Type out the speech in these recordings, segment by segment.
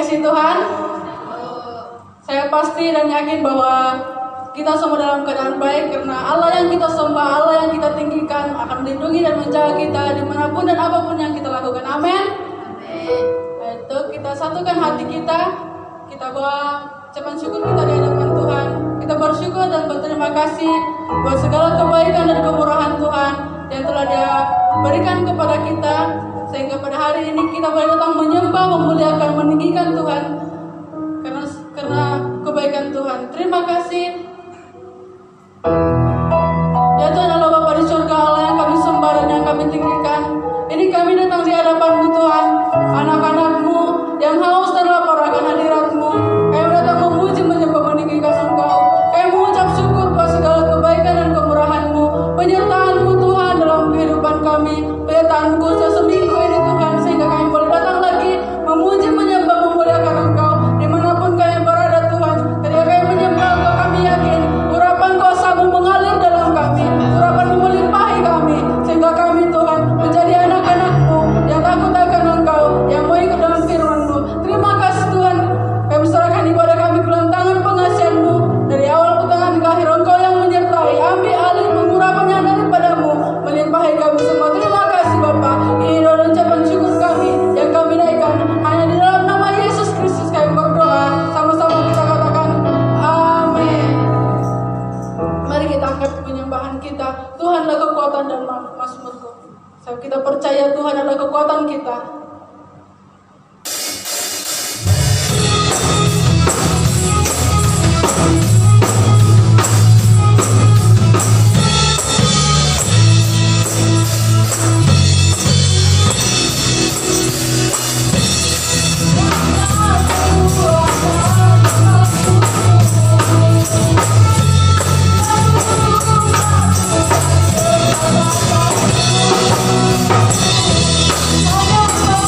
kasih Tuhan? Saya pasti dan yakin bahwa kita semua dalam keadaan baik karena Allah yang kita sembah, Allah yang kita tinggikan akan melindungi dan menjaga kita dimanapun dan apapun yang kita lakukan. Amin. Itu kita satukan hati kita bawa ucapan syukur kita di hadapan Tuhan. Kita bersyukur dan berterima kasih buat segala kebaikan dan kemurahan Tuhan yang telah Dia berikan kepada kita, sehingga pada hari ini kita boleh datang menyembah, memuliakan, meninggikan Tuhan karena kebaikan Tuhan. Terima kasih. Ya Tuhan Allah Bapa di surga, Allah yang kami sembah dan yang kami tinggikan. Ini kami datang di hadapan-Mu Tuhan, anak-anak-Mu yang haus dan lapar akan hadirat-Mu. Kami datang memuji, menyembah, meninggikan Engkau. Kami mengucap syukur buat segala kebaikan dan kemurahan-Mu, penyertaan-Mu Tuhan dalam kehidupan kami, penyertaan-Mu khususnya seminggu ini Tuhan, sehingga kami boleh datang lagi memuji, menyembah, memuliakan Engkau dimanapun kami berada Tuhan. Ketika kami menyembah Engkau, kami yakin urapan kuasa-Mu mengalir dalam kami, urapan-Mu melimpahi kami, sehingga kami Tuhan menjadi anak-anak-Mu yang takut akan Engkau, yang mau ikut dalam firman-Mu. Terima kasih Tuhan. Kami serahkan ibadah kami ke dalam tangan pengasihan-Mu. Dari awal pertengahan hingga akhir Engkau yang menyertai, ambil alih mengurapan yang daripada-Mu, melimpahi kami semua. Terima kasih Bapa. Ini doa dan ucapan syukur kami yang kami naikkan hanya di dalam nama Yesus Kristus kami berdoa. Sama-sama kita katakan amin. Mari kita angkat penyembahan kita. Tuhanlah kekuatan dan mazmurku. Sebab kita percaya Tuhan adalah kekuatan kita. Oh,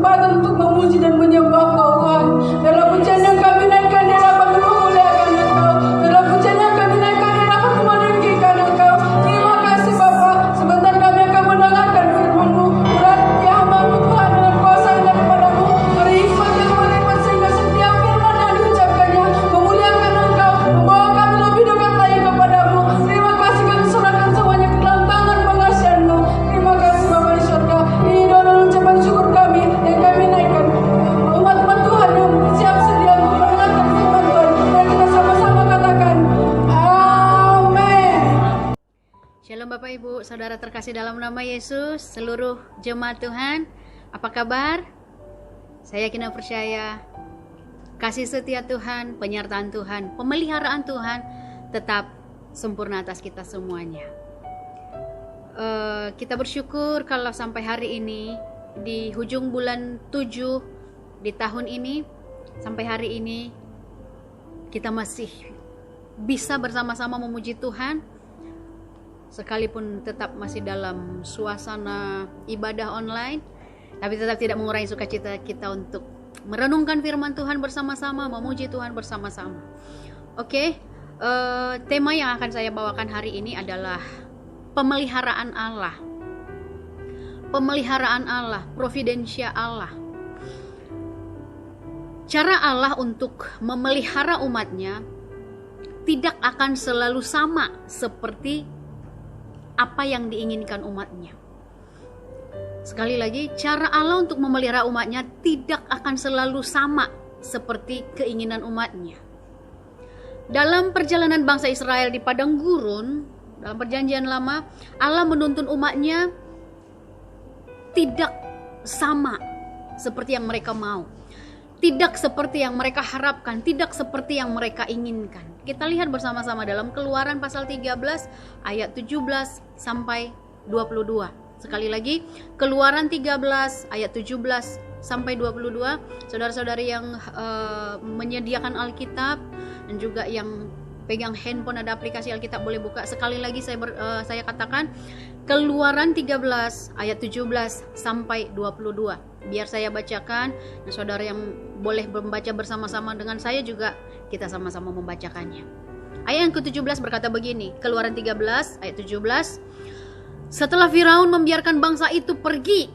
kesempatan untuk memuji dan menyembah Kau Tuhan. Dalam pujian yang kami naikkan, dia dapat memuliakan Engkau. Dalam pujian yang kami naikkan, dia dapat meninggikan Engkau. Terima kasih Bapa. Sebentar kami akan mendengarkan firman-Mu. Berarti hamba-Mu Tuhan dengan kuasa yang daripada-Mu. Beri hikmat yang melimpah sehingga setiap firman yang diucapkannya memuliakan Engkau, membawa kami lebih dekat lagi kepadamu. Terima kasih, kami serahkan semuanya ke dalam tangan pengasihan-Mu. Terima kasih Bapa di surga. Ini doa dan ucapan syukur kami yang kami naikkan. Umat-umat Tuhan yang siap sedia untuk mendengarkan firman Tuhan. Mari kita sama-sama katakan amin. Shalom Bapak Ibu, Saudara terkasih dalam nama Yesus, seluruh jemaat Tuhan. Apa kabar? Saya yakin dan percaya kasih setia Tuhan, penyertaan Tuhan, pemeliharaan Tuhan tetap sempurna atas kita semuanya. Kita bersyukur kalau sampai hari ini di hujung bulan 7 di tahun ini, sampai hari ini kita masih bisa bersama-sama memuji Tuhan, sekalipun tetap masih dalam suasana ibadah online, tapi tetap tidak mengurangi sukacita kita untuk merenungkan firman Tuhan bersama-sama, memuji Tuhan bersama-sama. Oke, tema yang akan saya bawakan hari ini adalah pemeliharaan Allah. Pemeliharaan Allah, providensia Allah. Cara Allah untuk memelihara umatnya tidak akan selalu sama seperti apa yang diinginkan umatnya. Sekali lagi, cara Allah untuk memelihara umatnya tidak akan selalu sama seperti keinginan umatnya. Dalam perjalanan bangsa Israel di padang gurun, dalam perjanjian lama, Allah menuntun umatnya tidak sama seperti yang mereka mau. Tidak seperti yang mereka harapkan, tidak seperti yang mereka inginkan. Kita lihat bersama-sama dalam Keluaran pasal 13 ayat 17 sampai 22. Sekali lagi, Keluaran 13 ayat 17 sampai 22. Saudara-saudari yang menyediakan Alkitab dan juga yang pegang handphone ada aplikasi Alkitab boleh buka. Sekali lagi saya katakan Keluaran 13 ayat 17 sampai 22. Biar saya bacakan dan saudara yang boleh membaca bersama-sama dengan saya juga, kita sama-sama membacakannya. Ayat yang ke-17 berkata begini, Keluaran 13 ayat 17. Setelah Firaun membiarkan bangsa itu pergi,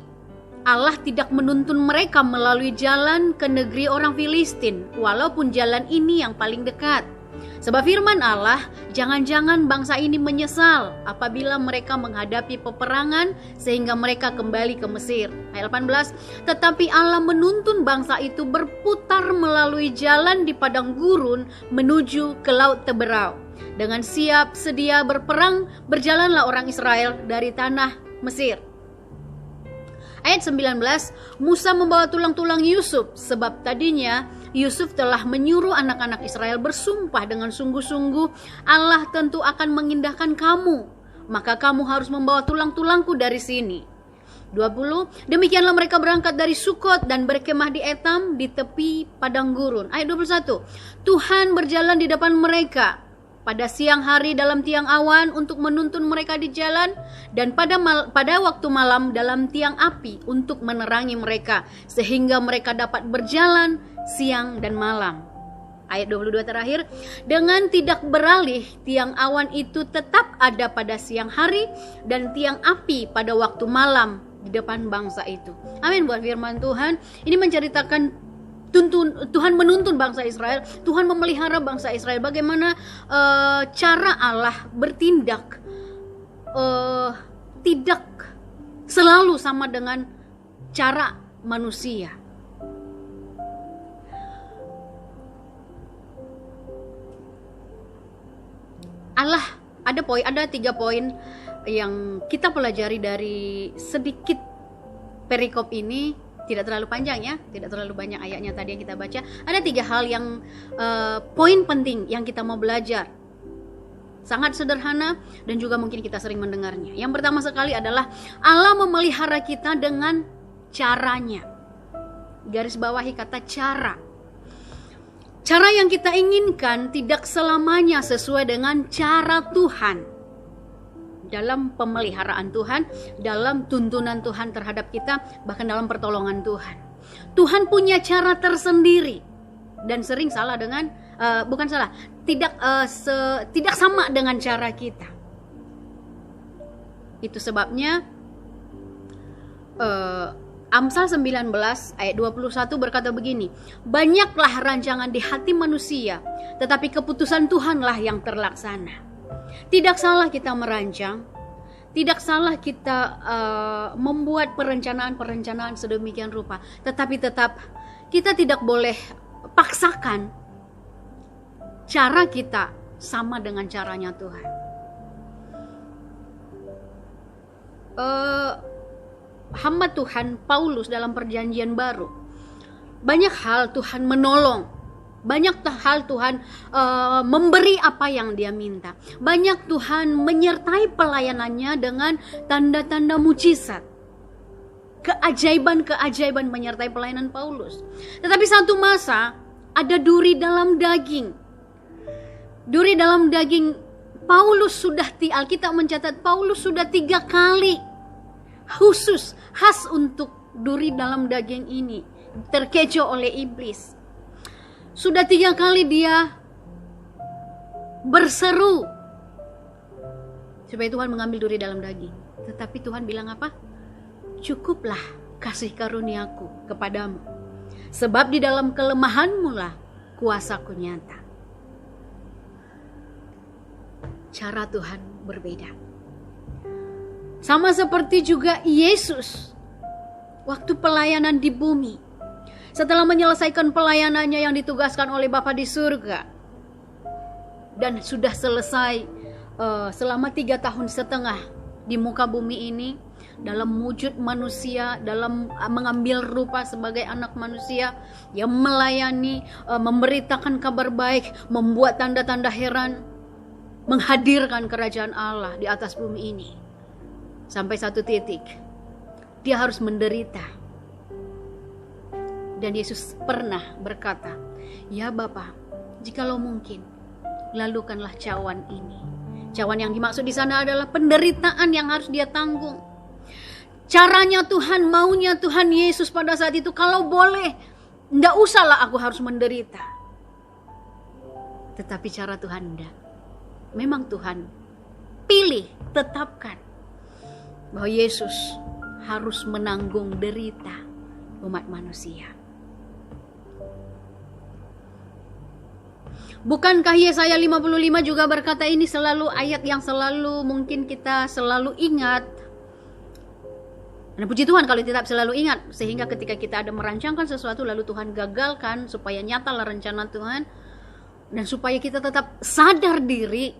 Allah tidak menuntun mereka melalui jalan ke negeri orang Filistin, walaupun jalan ini yang paling dekat. Sebab firman Allah, jangan-jangan bangsa ini menyesal apabila mereka menghadapi peperangan sehingga mereka kembali ke Mesir. Ayat 18, tetapi Allah menuntun bangsa itu berputar melalui jalan di padang gurun menuju ke Laut Teberau. Dengan siap sedia berperang, berjalanlah orang Israel dari tanah Mesir. Ayat 19, Musa membawa tulang-tulang Yusuf, sebab tadinya Yusuf telah menyuruh anak-anak Israel bersumpah dengan sungguh-sungguh, Allah tentu akan mengindahkan kamu, maka kamu harus membawa tulang-tulangku dari sini. 20, demikianlah mereka berangkat dari Sukot dan berkemah di Etam di tepi padang gurun. Ayat 21, Tuhan berjalan di depan mereka pada siang hari dalam tiang awan untuk menuntun mereka di jalan, dan pada waktu malam dalam tiang api untuk menerangi mereka, sehingga mereka dapat berjalan siang dan malam. Ayat 22 terakhir, dengan tidak beralih tiang awan itu tetap ada pada siang hari dan tiang api pada waktu malam di depan bangsa itu. Amin buat firman Tuhan. Ini menceritakan Tuhan menuntun bangsa Israel, Tuhan memelihara bangsa Israel. Bagaimana cara Allah bertindak tidak selalu sama dengan cara manusia. Ada 3 poin yang kita pelajari dari sedikit perikop ini. Tidak terlalu panjang ya, tidak terlalu banyak ayatnya tadi yang kita baca. Ada 3 hal yang poin penting yang kita mau belajar. Sangat sederhana dan juga mungkin kita sering mendengarnya. Yang pertama sekali adalah Allah memelihara kita dengan caranya. Garis bawahi kata cara. Cara yang kita inginkan tidak selamanya sesuai dengan cara Tuhan. Dalam pemeliharaan Tuhan, dalam tuntunan Tuhan terhadap kita, bahkan dalam pertolongan Tuhan. Tuhan punya cara tersendiri dan sering salah dengan bukan salah, tidak sama dengan cara kita. Itu sebabnya Amsal 19 ayat 21 berkata begini, banyaklah rancangan di hati manusia, tetapi keputusan Tuhanlah yang terlaksana. Tidak salah kita merancang, tidak salah kita membuat perencanaan sedemikian rupa, tetapi tetap kita tidak boleh paksakan cara kita sama dengan caranya Tuhan. Hamba Tuhan Paulus dalam perjanjian baru, banyak hal Tuhan menolong, banyak hal Tuhan memberi apa yang dia minta, banyak Tuhan menyertai pelayanannya dengan tanda-tanda mujizat, keajaiban menyertai pelayanan Paulus. Tetapi satu masa ada duri dalam daging. Duri dalam daging Paulus sudah, Alkitab mencatat Paulus sudah 3 kali khas untuk duri dalam daging ini terkecoh oleh iblis. Sudah 3 kali dia berseru supaya Tuhan mengambil duri dalam daging. Tetapi Tuhan bilang apa? Cukuplah kasih karuniaku kepadamu, sebab di dalam kelemahanmu lah kuasaku nyata. Cara Tuhan berbeda. Sama seperti juga Yesus waktu pelayanan di bumi. Setelah menyelesaikan pelayanannya yang ditugaskan oleh Bapa di surga, dan sudah selesai selama 3 tahun setengah di muka bumi ini, dalam wujud manusia, dalam mengambil rupa sebagai anak manusia yang melayani, memberitakan kabar baik, membuat tanda-tanda heran, menghadirkan kerajaan Allah di atas bumi ini. Sampai satu titik dia harus menderita. Dan Yesus pernah berkata, ya Bapa, jikalau mungkin, lalukanlah cawan ini. Cawan yang dimaksud di sana adalah penderitaan yang harus dia tanggung. Caranya Tuhan, maunya Tuhan Yesus pada saat itu, kalau boleh, ndak usahlah aku harus menderita. Tetapi cara Tuhan ndak. Memang Tuhan pilih, tetapkan bahwa Yesus harus menanggung derita umat manusia. Bukankah Yesaya 55 juga berkata, ini selalu ayat yang selalu mungkin kita selalu ingat. Dan puji Tuhan kalau tetap selalu ingat, sehingga ketika kita ada merancangkan sesuatu lalu Tuhan gagalkan, supaya nyatalah rencana Tuhan, dan supaya kita tetap sadar diri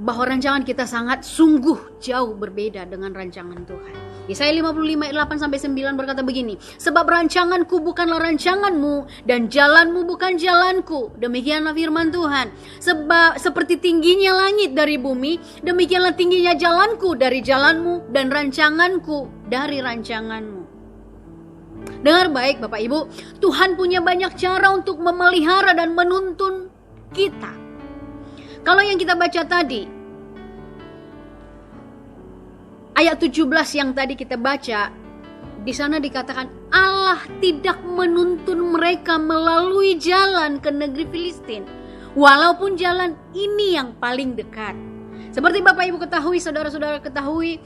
bahwa rancangan kita sangat sungguh jauh berbeda dengan rancangan Tuhan. Yesaya 55 ayat 8-9 berkata begini, sebab rancanganku bukanlah rancanganmu, dan jalanmu bukan jalanku. Demikianlah firman Tuhan. Sebab seperti tingginya langit dari bumi, demikianlah tingginya jalanku dari jalanmu, dan rancanganku dari rancanganmu. Dengar baik Bapak Ibu, Tuhan punya banyak cara untuk memelihara dan menuntun kita. Kalau yang kita baca tadi, ayat 17 yang tadi kita baca, di sana dikatakan Allah tidak menuntun mereka melalui jalan ke negeri Filistin, walaupun jalan ini yang paling dekat. Seperti Bapak Ibu ketahui, saudara-saudara ketahui,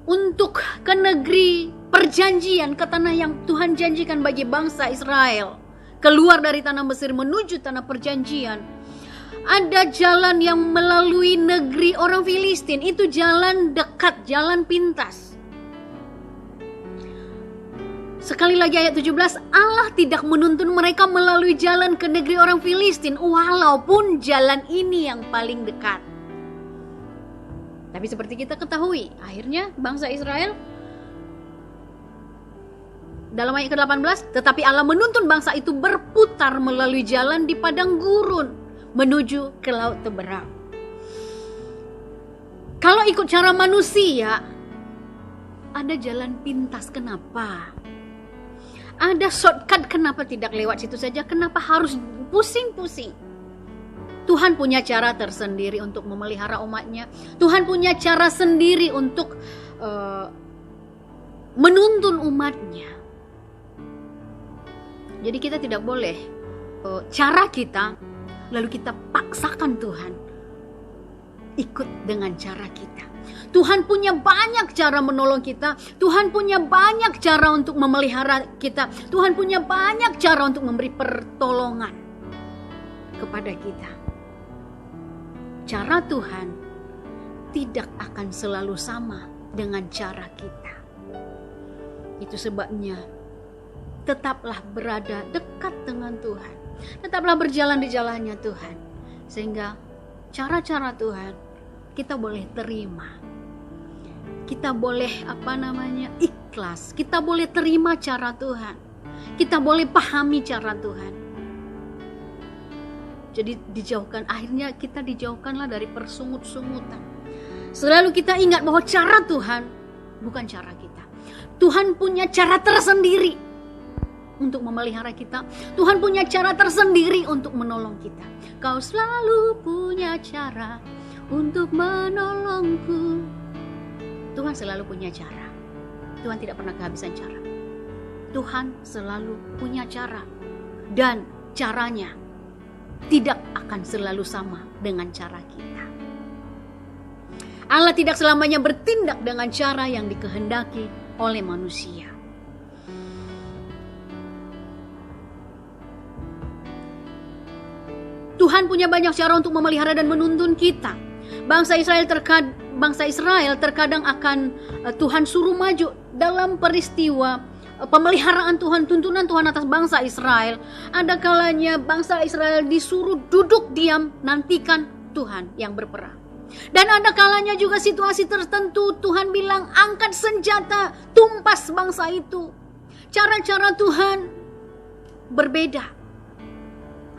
untuk ke negeri perjanjian, ke tanah yang Tuhan janjikan bagi bangsa Israel, keluar dari tanah Mesir menuju tanah perjanjian, ada jalan yang melalui negeri orang Filistin. Itu jalan dekat, jalan pintas. Sekali lagi ayat 17, Allah tidak menuntun mereka melalui jalan ke negeri orang Filistin, walaupun jalan ini yang paling dekat. Tapi seperti kita ketahui, akhirnya bangsa Israel dalam ayat ke-18, tetapi Allah menuntun bangsa itu berputar melalui jalan di padang gurun menuju ke laut Teberau. Kalau ikut cara manusia, ada jalan pintas, kenapa? Ada shortcut, kenapa tidak lewat situ saja? Kenapa harus pusing-pusing? Tuhan punya cara tersendiri untuk memelihara umatnya. Tuhan punya cara sendiri untuk menuntun umatnya. Jadi kita tidak boleh cara kita lalu kita paksakan Tuhan ikut dengan cara kita. Tuhan punya banyak cara menolong kita. Tuhan punya banyak cara untuk memelihara kita. Tuhan punya banyak cara untuk memberi pertolongan kepada kita. Cara Tuhan tidak akan selalu sama dengan cara kita. Itu sebabnya tetaplah berada dekat dengan Tuhan. Tetaplah berjalan di jalannya Tuhan. Sehingga cara-cara Tuhan kita boleh terima. Kita boleh ikhlas. Kita boleh terima cara Tuhan. Kita boleh pahami cara Tuhan. Jadi akhirnya kita dijauhkanlah dari persungut-sungutan. Selalu kita ingat bahwa cara Tuhan bukan cara kita. Tuhan punya cara tersendiri untuk memelihara kita. Tuhan punya cara tersendiri untuk menolong kita. Kau selalu punya cara untuk menolongku. Tuhan selalu punya cara. Tuhan tidak pernah kehabisan cara. Tuhan selalu punya cara. Dan caranya tidak akan selalu sama dengan cara kita. Allah tidak selamanya bertindak dengan cara yang dikehendaki oleh manusia. Tuhan punya banyak cara untuk memelihara dan menuntun kita. Bangsa Israel terkadang akan Tuhan suruh maju dalam peristiwa pemeliharaan Tuhan, tuntunan Tuhan atas bangsa Israel. Ada kalanya bangsa Israel disuruh duduk diam, nantikan Tuhan yang berperang. Dan ada kalanya juga situasi tertentu Tuhan bilang angkat senjata, tumpas bangsa itu. Cara-cara Tuhan berbeda.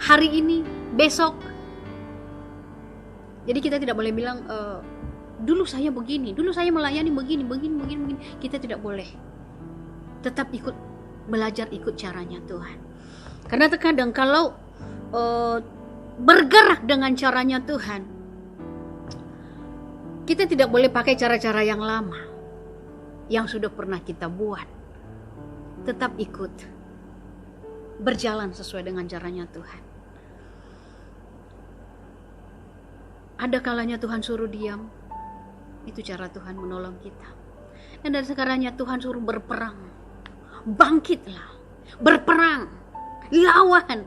Hari ini, besok. Jadi kita tidak boleh bilang dulu saya begini, dulu saya melayani begini. Kita tidak boleh. Tetap belajar ikut caranya Tuhan. Karena terkadang kalau bergerak dengan caranya Tuhan, kita tidak boleh pakai cara-cara yang lama yang sudah pernah kita buat. Tetap ikut berjalan sesuai dengan caranya Tuhan. Ada kalanya Tuhan suruh diam, itu cara Tuhan menolong kita. Dan ada sekarangnya Tuhan suruh berperang, bangkitlah, berperang, lawan.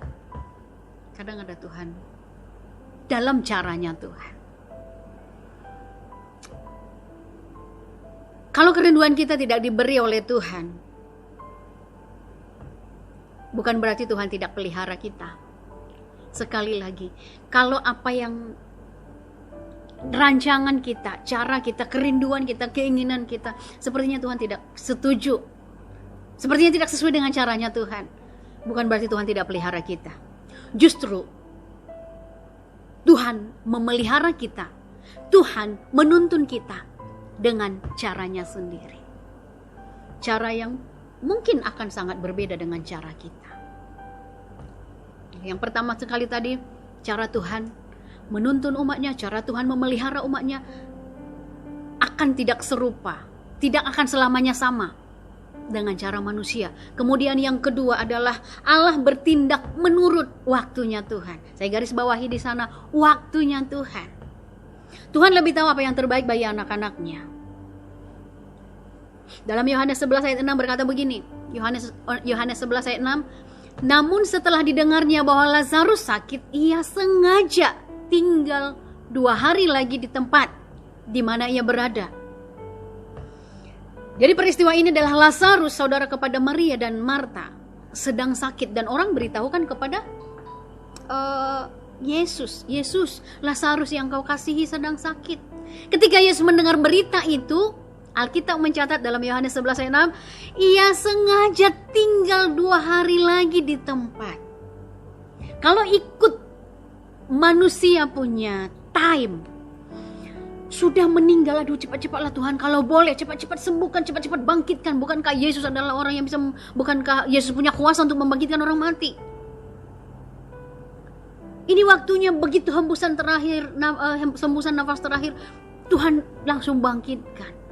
Kadang ada Tuhan dalam caranya Tuhan. Kalau kerinduan kita tidak diberi oleh Tuhan, bukan berarti Tuhan tidak pelihara kita. Sekali lagi, kalau apa yang rancangan kita, cara kita, kerinduan kita, keinginan kita, sepertinya Tuhan tidak setuju, sepertinya tidak sesuai dengan caranya Tuhan, bukan berarti Tuhan tidak pelihara kita. Justru Tuhan memelihara kita, Tuhan menuntun kita dengan caranya sendiri, cara yang mungkin akan sangat berbeda dengan cara kita. Yang pertama sekali tadi, cara Tuhan menuntun umatnya, cara Tuhan memelihara umatnya akan tidak serupa, tidak akan selamanya sama dengan cara manusia. Kemudian yang kedua adalah Allah bertindak menurut waktunya Tuhan. Saya garis bawahi di sana, waktunya Tuhan. Tuhan lebih tahu apa yang terbaik bagi anak-anaknya. Dalam Yohanes 11 ayat 6 berkata begini, Yohanes 11 ayat 6, namun setelah didengarnya bahwa Lazarus sakit, ia sengaja tinggal 2 hari lagi di tempat di mana ia berada. Jadi peristiwa ini adalah Lazarus, saudara kepada Maria dan Marta, sedang sakit. Dan orang beritahukan kepada Yesus, Lazarus yang kau kasihi sedang sakit. Ketika Yesus mendengar berita itu, Alkitab mencatat dalam Yohanes 11 ayat 6, ia sengaja tinggal 2 hari lagi di tempat. Kalau ikut manusia punya time, sudah meninggal, aduh cepat-cepatlah Tuhan, kalau boleh cepat-cepat sembuhkan, cepat-cepat bangkitkan. Bukankah Yesus adalah orang yang bisa, bukankah Yesus punya kuasa untuk membangkitkan orang mati? Ini waktunya, begitu hembusan terakhir, hembusan nafas terakhir, Tuhan langsung bangkitkan.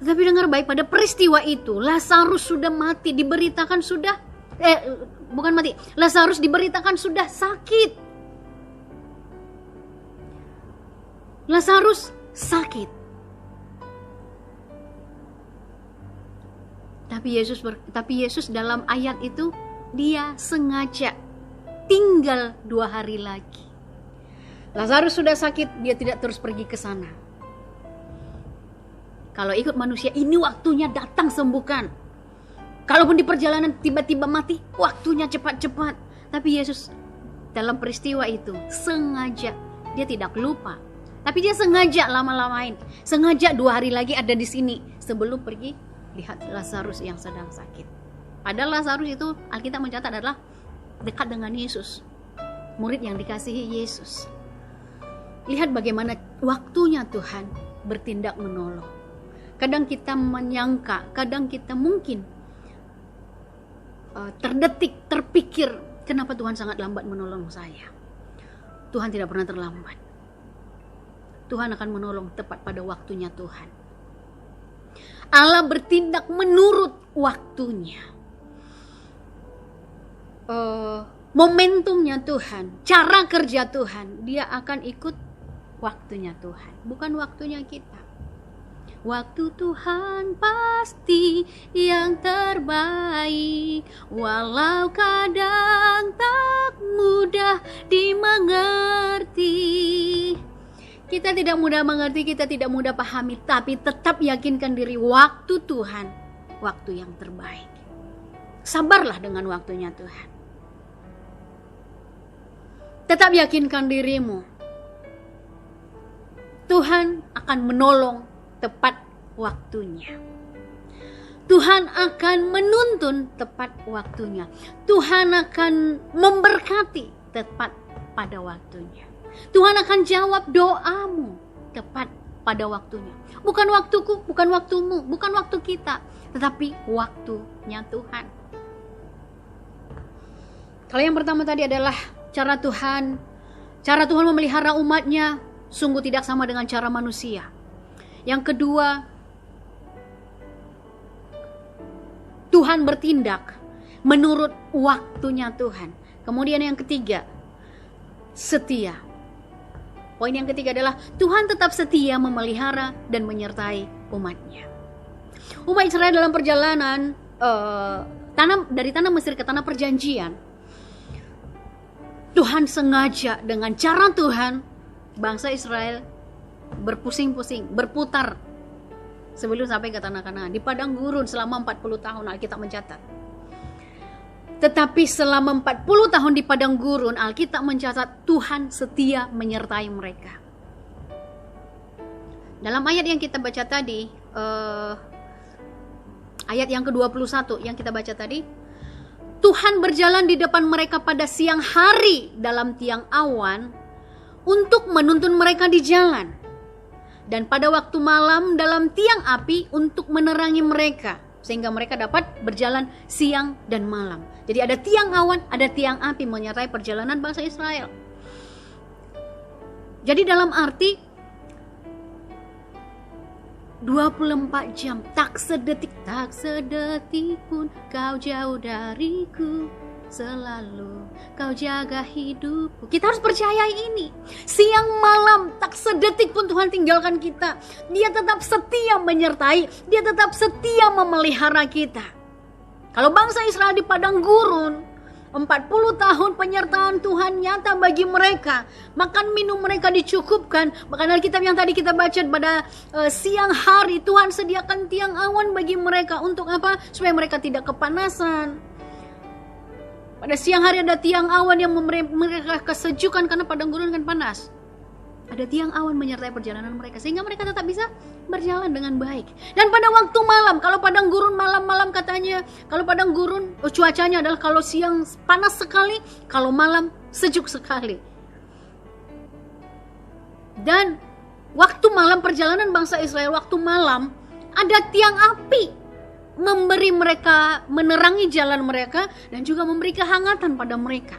Tetapi dengar baik, pada peristiwa itu Lazarus sudah mati, diberitakan sudah bukan mati, Lazarus diberitakan sudah sakit. Lazarus sakit. Tapi Yesus dalam ayat itu dia sengaja tinggal 2 hari lagi. Lazarus sudah sakit, dia tidak terus pergi ke sana. Kalau ikut manusia, ini waktunya datang sembuhkan. Kalaupun di perjalanan tiba-tiba mati, waktunya cepat-cepat. Tapi Yesus dalam peristiwa itu sengaja, dia tidak lupa. Tapi dia sengaja lama-lamain. Sengaja 2 hari lagi ada di sini sebelum pergi lihat Lazarus yang sedang sakit. Padahal Lazarus itu Alkitab mencatat adalah dekat dengan Yesus. Murid yang dikasihi Yesus. Lihat bagaimana waktunya Tuhan bertindak menolong. Kadang kita menyangka, kadang kita mungkin terpikir, kenapa Tuhan sangat lambat menolong saya? Tuhan tidak pernah terlambat. Tuhan akan menolong tepat pada waktunya Tuhan. Allah bertindak menurut waktunya. Momentumnya Tuhan, cara kerja Tuhan, dia akan ikut waktunya Tuhan, bukan waktunya kita. Waktu Tuhan pasti yang terbaik, walau kadang tak mudah dimengerti. Kita tidak mudah mengerti, kita tidak mudah pahami, tapi tetap yakinkan diri waktu Tuhan, waktu yang terbaik. Sabarlah dengan waktunya Tuhan. Tetap yakinkan dirimu. Tuhan akan menolong tepat waktunya. Tuhan akan menuntun tepat waktunya. Tuhan akan memberkati tepat pada waktunya. Tuhan akan jawab doamu tepat pada waktunya. Bukan waktuku, bukan waktumu, bukan waktu kita, tetapi waktunya Tuhan. Kalau yang pertama tadi adalah cara Tuhan memelihara umatnya sungguh tidak sama dengan cara manusia. Yang kedua, Tuhan bertindak menurut waktunya Tuhan. Kemudian yang ketiga, setia. Poin yang ketiga adalah Tuhan tetap setia memelihara dan menyertai umatnya. Umat Israel dalam perjalanan dari tanah Mesir ke tanah perjanjian, Tuhan sengaja dengan cara Tuhan, bangsa Israel berpusing-pusing, berputar sebelum sampai ke tanah Kanaan. Di padang gurun selama 40 tahun Alkitab mencatat. Tetapi selama 40 tahun di padang gurun, Alkitab mencatat Tuhan setia menyertai mereka. Dalam ayat yang kita baca tadi, ayat yang ke-21 yang kita baca tadi, Tuhan berjalan di depan mereka pada siang hari dalam tiang awan untuk menuntun mereka di jalan, dan pada waktu malam dalam tiang api untuk menerangi mereka, sehingga mereka dapat berjalan siang dan malam. Jadi ada tiang awan, ada tiang api menyertai perjalanan bangsa Israel. Jadi dalam arti 24 jam, tak sedetik pun kau jauh dariku, selalu kau jaga hidupku. Kita harus percaya ini. Siang malam, tak sedetik pun Tuhan tinggalkan kita. Dia tetap setia menyertai, dia tetap setia memelihara kita. Kalau bangsa Israel di padang gurun, 40 tahun penyertaan Tuhan nyata bagi mereka. Makan minum mereka dicukupkan. Bahkan Alkitab yang tadi kita baca pada siang hari, Tuhan sediakan tiang awan bagi mereka. Untuk apa? Supaya mereka tidak kepanasan. Pada siang hari ada tiang awan yang memberi mereka kesejukan, karena padang gurun kan panas. Ada tiang awan menyertai perjalanan mereka, sehingga mereka tetap bisa berjalan dengan baik. Dan pada waktu malam, kalau padang gurun malam-malam katanya, kalau padang gurun cuacanya adalah kalau siang panas sekali, kalau malam sejuk sekali. Dan waktu malam perjalanan bangsa Israel, waktu malam ada tiang api memberi mereka, menerangi jalan mereka, dan juga memberi kehangatan pada mereka.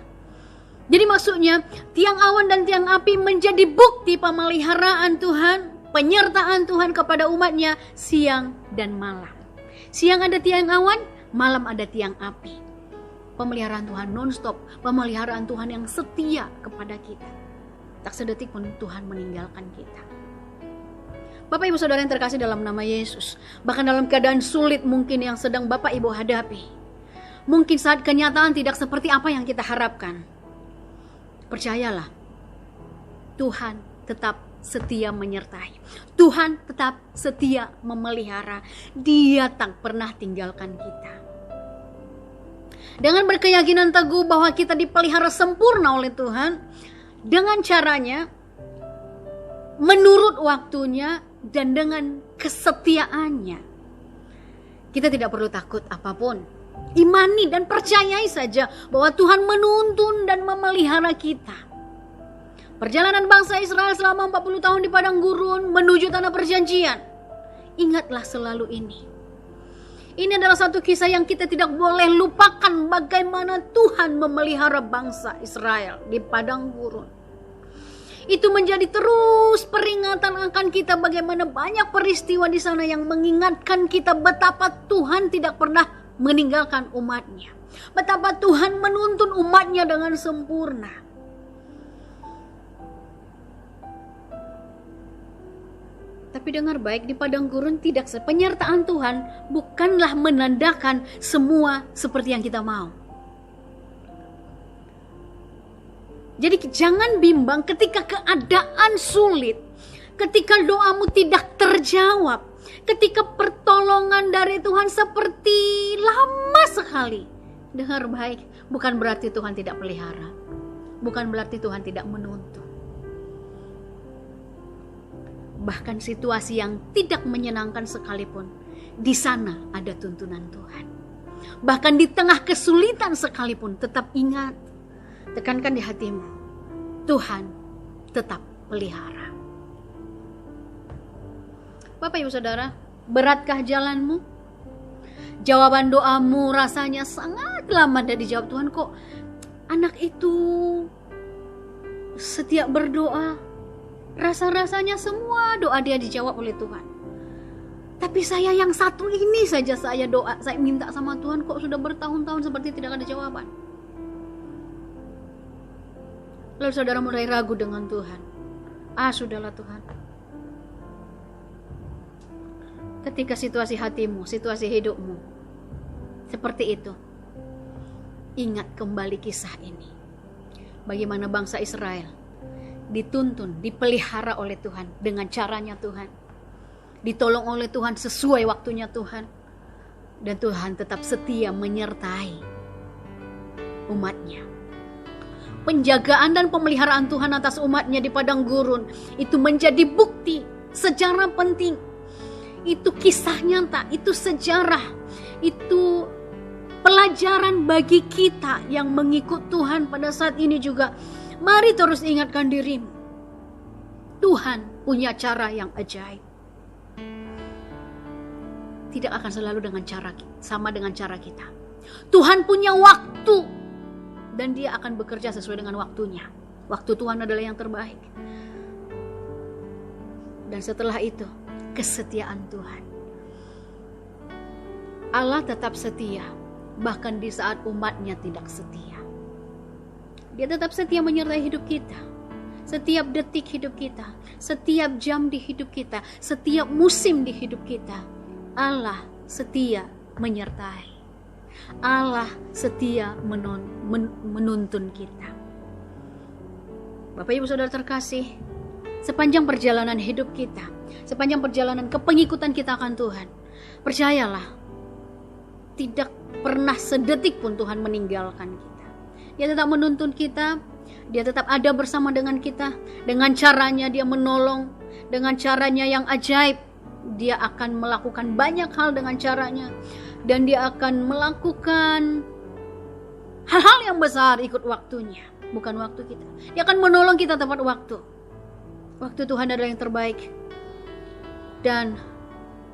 Jadi maksudnya tiang awan dan tiang api menjadi bukti pemeliharaan Tuhan, penyertaan Tuhan kepada umatnya siang dan malam. Siang ada tiang awan, malam ada tiang api. Pemeliharaan Tuhan non-stop, pemeliharaan Tuhan yang setia kepada kita. Tak sedetik pun Tuhan meninggalkan kita. Bapak Ibu Saudara yang terkasih dalam nama Yesus, bahkan dalam keadaan sulit mungkin yang sedang Bapak Ibu hadapi, mungkin saat kenyataan tidak seperti apa yang kita harapkan, percayalah, Tuhan tetap setia menyertai. Tuhan tetap setia memelihara. Dia tak pernah tinggalkan kita. Dengan berkeyakinan teguh bahwa kita dipelihara sempurna oleh Tuhan, dengan caranya, menurut waktunya, dan dengan kesetiaannya, kita tidak perlu takut apapun. Imani dan percayai saja bahwa Tuhan menuntun dan memelihara kita. Perjalanan bangsa Israel selama 40 tahun di padang gurun menuju tanah perjanjian. Ingatlah selalu ini. Ini adalah satu kisah yang kita tidak boleh lupakan, bagaimana Tuhan memelihara bangsa Israel di padang gurun. Itu menjadi terus peringatan akan kita bagaimana banyak peristiwa di sana yang mengingatkan kita betapa Tuhan tidak pernah meninggalkan umatnya. Betapa Tuhan menuntun umatnya dengan sempurna. Tapi dengar baik, di padang gurun tidak penyertaan Tuhan bukanlah menandakan semua seperti yang kita mau. Jadi jangan bimbang ketika keadaan sulit, ketika doamu tidak terjawab, ketika pertolongan dari Tuhan seperti lama sekali. Dengar baik, bukan berarti Tuhan tidak pelihara, bukan berarti Tuhan tidak menuntun. Bahkan situasi yang tidak menyenangkan sekalipun, di sana ada tuntunan Tuhan. Bahkan di tengah kesulitan sekalipun, tetap ingat, tekankan di hatimu, Tuhan tetap pelihara. Bapak Ibu Saudara, beratkah jalanmu? Jawaban doamu rasanya sangat lama dan dijawab Tuhan. Kok anak itu setiap berdoa, rasa-rasanya semua doa dia dijawab oleh Tuhan. Tapi saya yang satu ini saja saya minta sama Tuhan, kok sudah bertahun-tahun seperti tidak ada jawaban. Lalu saudara mulai ragu dengan Tuhan. Sudahlah Tuhan. Ketika situasi hatimu, situasi hidupmu seperti itu, ingat kembali kisah ini. Bagaimana bangsa Israel dituntun, dipelihara oleh Tuhan dengan caranya Tuhan, ditolong oleh Tuhan sesuai waktunya Tuhan, dan Tuhan tetap setia menyertai umatnya. Penjagaan dan pemeliharaan Tuhan atas umatnya di padang gurun itu menjadi bukti sejarah penting. Itu kisah nyata, itu sejarah, itu pelajaran bagi kita yang mengikut Tuhan pada saat ini juga. Mari terus ingatkan dirimu, Tuhan punya cara yang ajaib. Tidak akan selalu sama dengan cara kita. Tuhan punya waktu, dan Dia akan bekerja sesuai dengan waktunya. Waktu Tuhan adalah yang terbaik. Dan setelah itu, kesetiaan Tuhan. Allah tetap setia, bahkan di saat umatnya tidak setia. Dia tetap setia menyertai hidup kita. Setiap detik hidup kita, setiap jam di hidup kita, setiap musim di hidup kita, Allah setia menyertai. Allah setia menuntun kita. Bapak Ibu Saudara terkasih, sepanjang perjalanan hidup kita, sepanjang perjalanan kepengikutan kita akan Tuhan, percayalah, tidak pernah sedetik pun Tuhan meninggalkan kita. Dia tetap menuntun kita, Dia tetap ada bersama dengan kita. Dengan caranya Dia menolong, dengan caranya yang ajaib. Dia akan melakukan banyak hal dengan caranya, dan Dia akan melakukan hal-hal yang besar ikut waktunya, bukan waktu kita. Dia akan menolong kita tepat waktu. Waktu Tuhan adalah yang terbaik, dan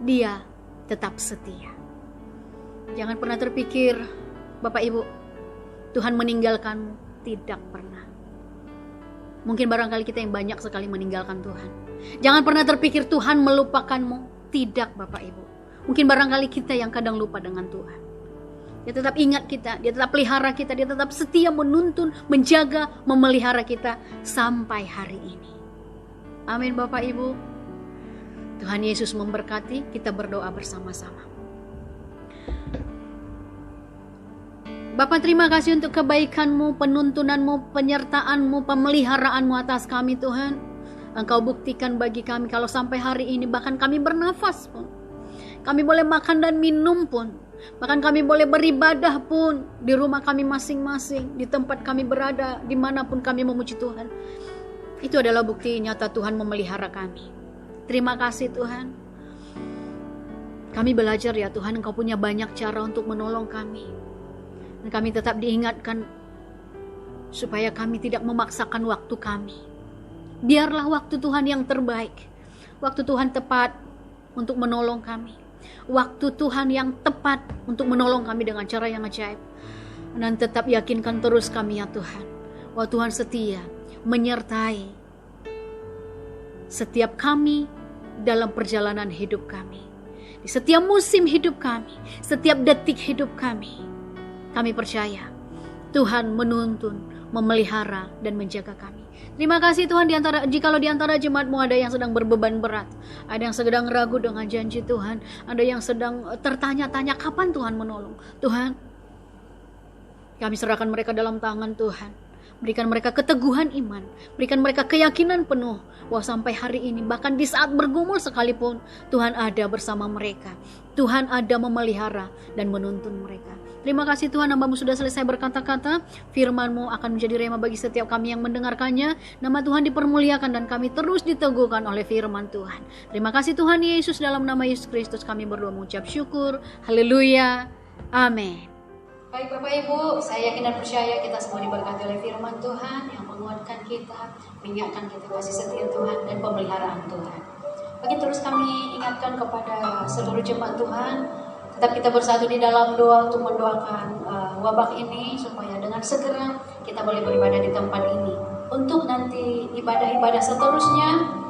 Dia tetap setia. Jangan pernah terpikir, Bapak Ibu, Tuhan meninggalkanmu. Tidak pernah. Mungkin barangkali kita yang banyak sekali meninggalkan Tuhan. Jangan pernah terpikir Tuhan melupakanmu. Tidak Bapak Ibu. Mungkin barangkali kita yang kadang lupa dengan Tuhan. Dia tetap ingat kita, dia tetap pelihara kita, dia tetap setia menuntun, menjaga, memelihara kita sampai hari ini. Amin Bapak Ibu. Tuhan Yesus memberkati, kita berdoa bersama-sama. Bapa, terima kasih untuk kebaikan-Mu, penuntunan-Mu, penyertaan-Mu, pemeliharaanmu atas kami Tuhan. Engkau buktikan bagi kami kalau sampai hari ini bahkan kami bernafas pun, kami boleh makan dan minum pun, bahkan kami boleh beribadah pun di rumah kami masing-masing, di tempat kami berada, dimanapun kami memuji Tuhan. Itu adalah bukti nyata Tuhan memelihara kami. Terima kasih Tuhan. Kami belajar ya Tuhan, Engkau punya banyak cara untuk menolong kami. Dan kami tetap diingatkan supaya kami tidak memaksakan waktu kami. Biarlah waktu Tuhan yang terbaik, waktu Tuhan tepat untuk menolong kami, waktu Tuhan yang tepat untuk menolong kami dengan cara yang ajaib. Dan tetap yakinkan terus kami ya Tuhan, bahwa Tuhan setia menyertai setiap kami dalam perjalanan hidup kami, di setiap musim hidup kami, setiap detik hidup kami. Kami percaya Tuhan menuntun, memelihara, dan menjaga kami. Terima kasih Tuhan, jikalau di antara jemaat-Mu ada yang sedang berbeban berat, ada yang sedang ragu dengan janji Tuhan, ada yang sedang tertanya-tanya kapan Tuhan menolong. Tuhan, kami serahkan mereka dalam tangan Tuhan. Berikan mereka keteguhan iman, berikan mereka keyakinan penuh bahwa sampai hari ini, bahkan di saat bergumul sekalipun, Tuhan ada bersama mereka. Tuhan ada memelihara dan menuntun mereka. Terima kasih Tuhan, hamba-Mu sudah selesai berkata-kata. Firman-Mu akan menjadi rema bagi setiap kami yang mendengarkannya. Nama Tuhan dipermuliakan dan kami terus diteguhkan oleh firman Tuhan. Terima kasih Tuhan Yesus, dalam nama Yesus Kristus kami berdoa mengucap syukur. Haleluya. Amin. Baik Bapak Ibu, saya yakin dan percaya kita semua diberkati oleh firman Tuhan yang menguatkan kita, mengingatkan kita kasih setia Tuhan dan pemeliharaan Tuhan. Bagi terus kami ingatkan kepada seluruh jemaat Tuhan, tetap kita bersatu di dalam doa untuk mendoakan wabah ini supaya dengan segera kita boleh beribadah di tempat ini. Untuk nanti ibadah-ibadah seterusnya,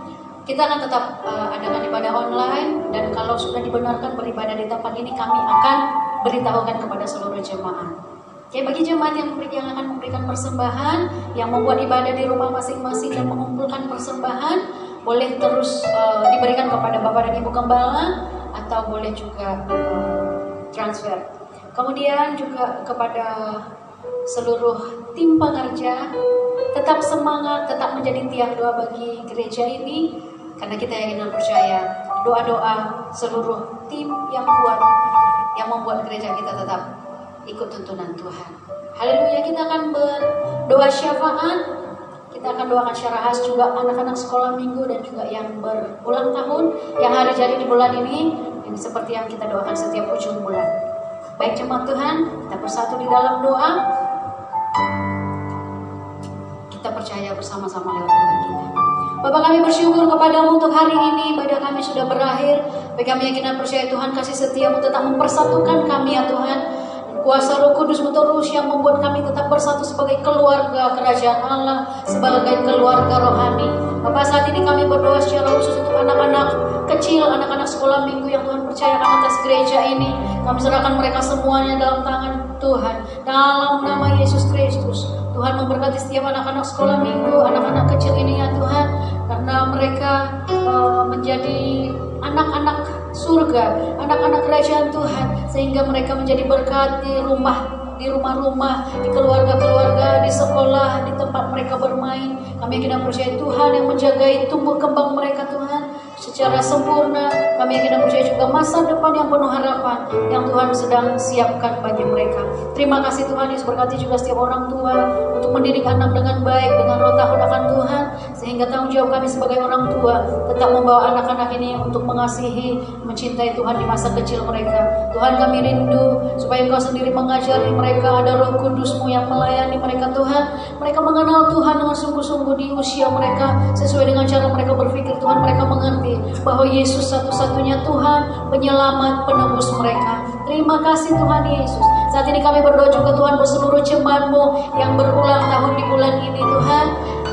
kita akan tetap adakan ibadah online, dan kalau sudah dibenarkan beribadah di tempat ini, kami akan beritahukan kepada seluruh jemaat. Oke, bagi jemaat yang akan memberikan persembahan, yang membuat ibadah di rumah masing-masing dan mengumpulkan persembahan, boleh terus diberikan kepada Bapak dan Ibu Gembala, atau boleh juga transfer. Kemudian juga kepada seluruh tim pekerja, tetap semangat, tetap menjadi tiang doa bagi gereja ini, karena kita yakin dan percaya doa-doa seluruh tim yang kuat yang membuat gereja kita tetap ikut tuntunan Tuhan. Haleluya. Kita akan berdoa syafaat. Kita akan doakan secara khas juga anak-anak sekolah minggu dan juga yang berulang tahun yang hari jadi di bulan ini seperti yang kita doakan setiap ujung bulan. Baik jemaat Tuhan, kita bersatu di dalam doa. Kita percaya bersama-sama lewat doa kita. Bapak, kami bersyukur kepadamu untuk hari ini. Ibadah kami sudah berakhir. Baik, kami yakin dan percaya Tuhan kasih setiamu tetap mempersatukan kami ya Tuhan. Kuasa Roh Kudus terus yang membuat kami tetap bersatu sebagai keluarga kerajaan Allah, sebagai keluarga rohani. Bapak, saat ini kami berdoa secara khusus untuk anak-anak kecil, anak-anak sekolah minggu yang Tuhan percayakan atas gereja ini. Kami serahkan mereka semuanya dalam tangan Tuhan, dalam nama Yesus Kristus. Tuhan memberkati setiap anak-anak sekolah minggu, anak-anak kecil ini ya Tuhan, karena mereka menjadi anak-anak surga, anak-anak kerajaan Tuhan, sehingga mereka menjadi berkat di rumah-rumah, di keluarga-keluarga, di sekolah, di tempat mereka bermain. Kami yakin dan percaya Tuhan yang menjagai tumbuh kembang mereka Tuhan secara sempurna. Kami yakin dan percaya juga masa depan yang penuh harapan yang Tuhan sedang siapkan bagi mereka. Terima kasih Tuhan, Yesus berkati juga setiap orang tua untuk mendidik anak dengan baik, dengan roh takut akan Tuhan, sehingga tanggung jawab kami sebagai orang tua tetap membawa anak-anak ini untuk mengasihi, mencintai Tuhan di masa kecil mereka. Tuhan, kami rindu supaya Engkau sendiri mengajari mereka, ada Roh Kudus-Mu yang melayani mereka Tuhan. Mereka mengenal Tuhan dengan sungguh-sungguh di usia mereka, sesuai dengan cara mereka berpikir Tuhan. Mereka mengerti bahwa Yesus satu-satunya Tuhan, penyelamat, penebus mereka. Terima kasih Tuhan Yesus. Saat ini kami berdoa juga Tuhan buat seluruh jemaat-Mu yang berulang tahun di bulan ini Tuhan.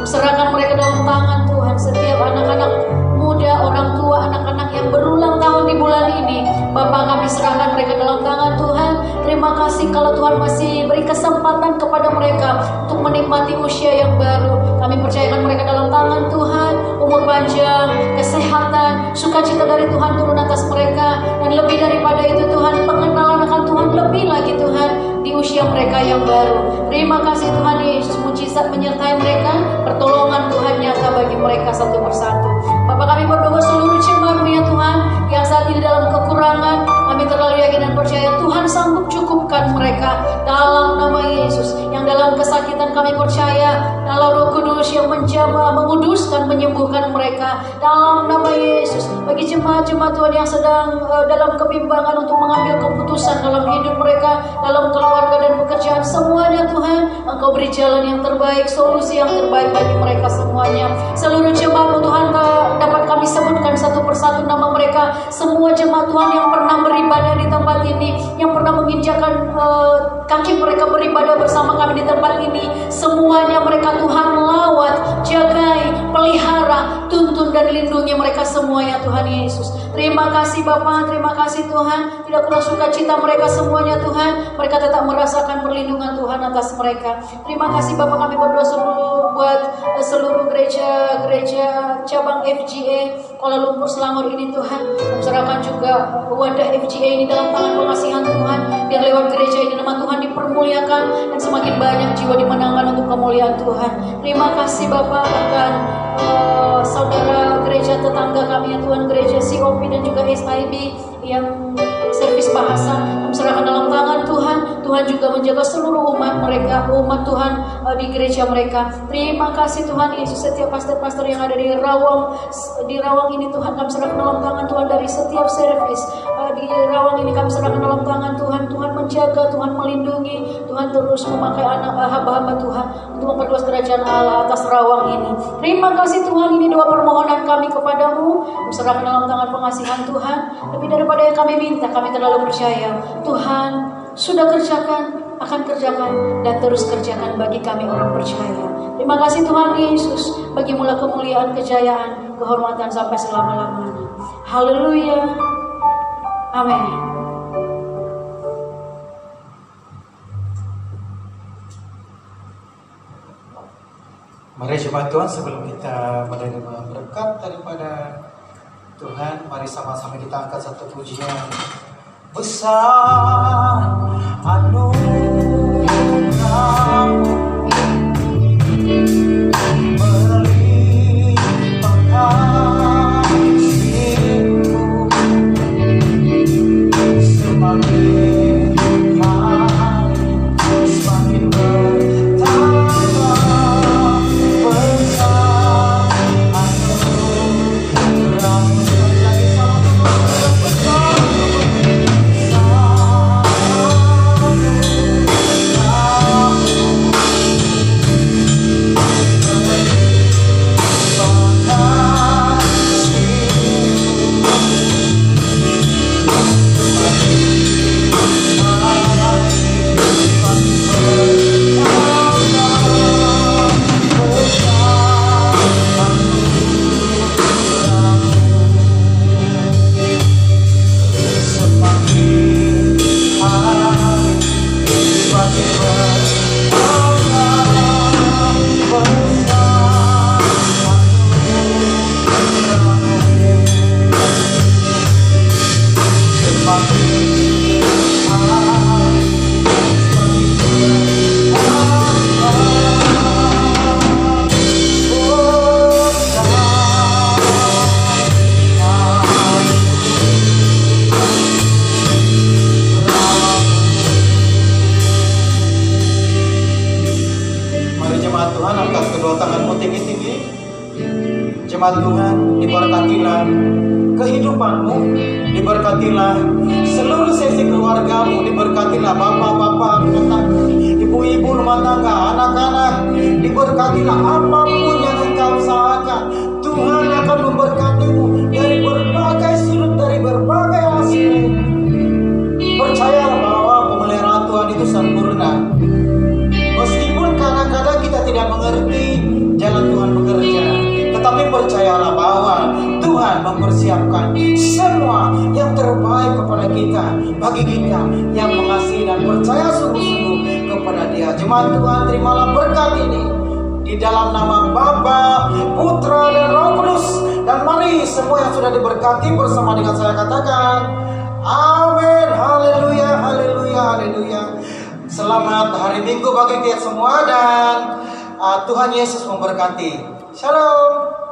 Serahkan mereka dalam tangan Tuhan. Setiap anak-anak-Mu pemuda, orang tua, anak-anak yang berulang tahun di bulan ini, Bapak, kami serahkan mereka dalam tangan Tuhan. Terima kasih kalau Tuhan masih beri kesempatan kepada mereka untuk menikmati usia yang baru. Kami percayakan mereka dalam tangan Tuhan. Umur panjang, kesehatan, sukacita dari Tuhan turun atas mereka. Dan lebih daripada itu Tuhan, pengenalan akan Tuhan lebih lagi Tuhan di usia mereka yang baru. Terima kasih Tuhan Yesus, mujizat menyertai mereka, pertolongan Tuhan nyata bagi mereka satu persatu. Bapak, kami berdoa seluruh jemaat-Mu ya Tuhan, yang saat ini dalam kekurangan, kami terlalu yakin dan percaya Tuhan sanggup cukupkan mereka dalam nama Yesus. Yang dalam kesakitan kami percaya dalam Roh Kudus yang menjamah, menguduskan, menyembuhkan mereka dalam nama Yesus. Bagi jemaat-jemaat Tuhan yang sedang dalam kebimbangan untuk mengambil keputusan dalam hidup mereka, dalam keluarga dan pekerjaan, semuanya Tuhan, Engkau beri jalan yang terbaik, solusi yang terbaik bagi mereka semuanya. Seluruh jemaat Tuhan, dapat kami sebutkan satu persatu nama mereka. Semua jemaat Tuhan yang pernah beribadah di tempat ini, yang pernah menginjakan kaki mereka beribadah bersama kami di tempat ini, semuanya mereka Tuhan lawat, jagai, pelihara, tuntun dan lindungi mereka semuanya Tuhan Yesus. Terima kasih Bapa, terima kasih Tuhan. Tidak kurang sukacita mereka semuanya Tuhan. Mereka tetap merasakan perlindungan Tuhan atas mereka. Terima kasih Bapa, kami berdoa buat seluruh gereja cabang FGA Kuala Lumpur Selangor ini Tuhan. Serahkan juga wadah FGA ini dalam tangan pengasihan Tuhan. Biar lewat gereja ini nama Tuhan dipermuliakan dan semakin banyak jiwa dimenangkan untuk kemuliaan Tuhan. Terima kasih Bapak akan saudara gereja tetangga kami ya Tuhan, gereja COP dan juga SIB yang servis bahasa. Kami serahkan dalam tangan Tuhan. Tuhan juga menjaga seluruh umat mereka, umat Tuhan di gereja mereka. Terima kasih Tuhan Yesus. Setiap pastor-pastor yang ada di Rawang ini Tuhan, kami serahkan dalam tangan Tuhan. Dari setiap servis di Rawang ini kami serahkan dalam tangan Tuhan. Tuhan menjaga, Tuhan melindungi, Tuhan terus memakai anak hamba-hamba Tuhan untuk memperluas kerajaan Allah atas Rawang ini. Terima kasih Tuhan, ini doa permohonan kami kepadamu. Kami serahkan dalam tangan pengasihan Tuhan. Lebih daripada yang kami minta, kami terlalu percaya Tuhan sudah kerjakan, akan kerjakan, dan terus kerjakan bagi kami orang percaya. Terima kasih Tuhan Yesus, bagi mula kemuliaan, kejayaan, kehormatan sampai selama-lamanya. Haleluya. Amin. Mari jemaat Tuhan, sebelum kita menerima berkat daripada Tuhan, mari sama-sama kita angkat satu pujian. Besar anugerah-Mu, berlimpah kasih-Mu, semakin hari semakin bertambah. Besar anugerah-Mu, lagi sama besar. Jemaat Tuhan, diberkatilah kehidupanmu, diberkatilah seluruh sesi keluargamu, diberkatilah bapak-bapak rumah tangga, ibu-ibu rumah tangga, anak-anak, diberkatilah apapun yang engkau usahakan. Tuhan akan memberkatimu dari berbagai sudut, dari berbagai aspek. Percayalah bahwa pemeliharaan Tuhan itu sempurna. Meskipun kadang-kadang kita tidak mengerti jalan Tuhan bekerja, tetapi percayalah bahwa Tuhan Tuhan mempersiapkan semua yang terbaik kepada kita, bagi kita yang mengasihi dan percaya sungguh-sungguh kepada Dia. Jemaat Tuhan, terimalah berkat ini di dalam nama Bapa, Putra, dan Roh Kudus. Dan mari semua yang sudah diberkati bersama dengan saya katakan amin. Haleluya, haleluya, haleluya. Selamat hari Minggu bagi kita semua, dan Tuhan Yesus memberkati. Shalom.